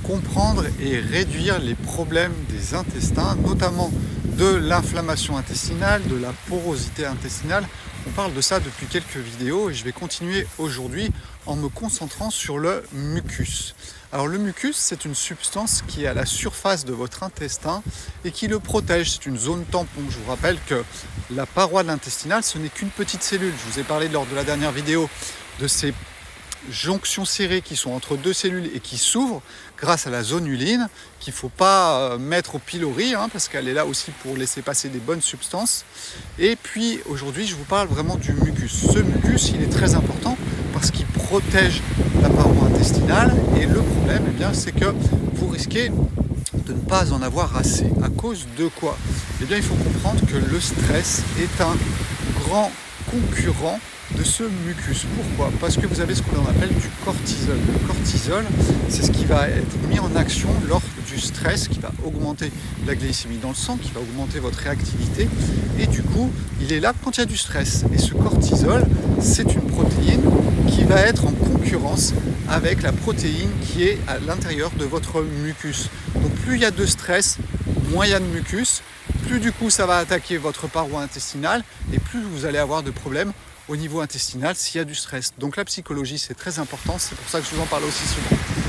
comprendre et réduire les problèmes des intestins, notamment de l'inflammation intestinale, de la porosité intestinale. On parle de ça depuis quelques vidéos et je vais continuer aujourd'hui en me concentrant sur le mucus. Alors le mucus, c'est une substance qui est à la surface de votre intestin et qui le protège. C'est une zone tampon. Je vous rappelle que la paroi de l'intestinal, ce n'est qu'une petite cellule. Je vous ai parlé lors de la dernière vidéo de ces jonctions serrées qui sont entre deux cellules et qui s'ouvrent grâce à la zonuline qu'il ne faut pas mettre au pilori parce qu'elle est là aussi pour laisser passer des bonnes substances. Et puis aujourd'hui je vous parle vraiment du mucus. Ce mucus il est très important parce qu'il protège la paroi intestinale et le problème c'est que vous risquez de ne pas en avoir assez. À cause de quoi? Il faut comprendre que le stress est un grand concurrent de ce mucus. Pourquoi? Parce que vous avez ce que l'on appelle du cortisol. Le cortisol, c'est ce qui va être mis en action lors du stress, qui va augmenter la glycémie dans le sang, qui va augmenter votre réactivité. Et du coup, il est là quand il y a du stress. Et ce cortisol, c'est une protéine qui va être en concurrence avec la protéine qui est à l'intérieur de votre mucus. Donc plus il y a de stress, moins il y a de mucus, plus du coup ça va attaquer votre paroi intestinale et plus vous allez avoir de problèmes au niveau intestinal s'il y a du stress. Donc la psychologie c'est très important, c'est pour ça que je vous en parle aussi souvent.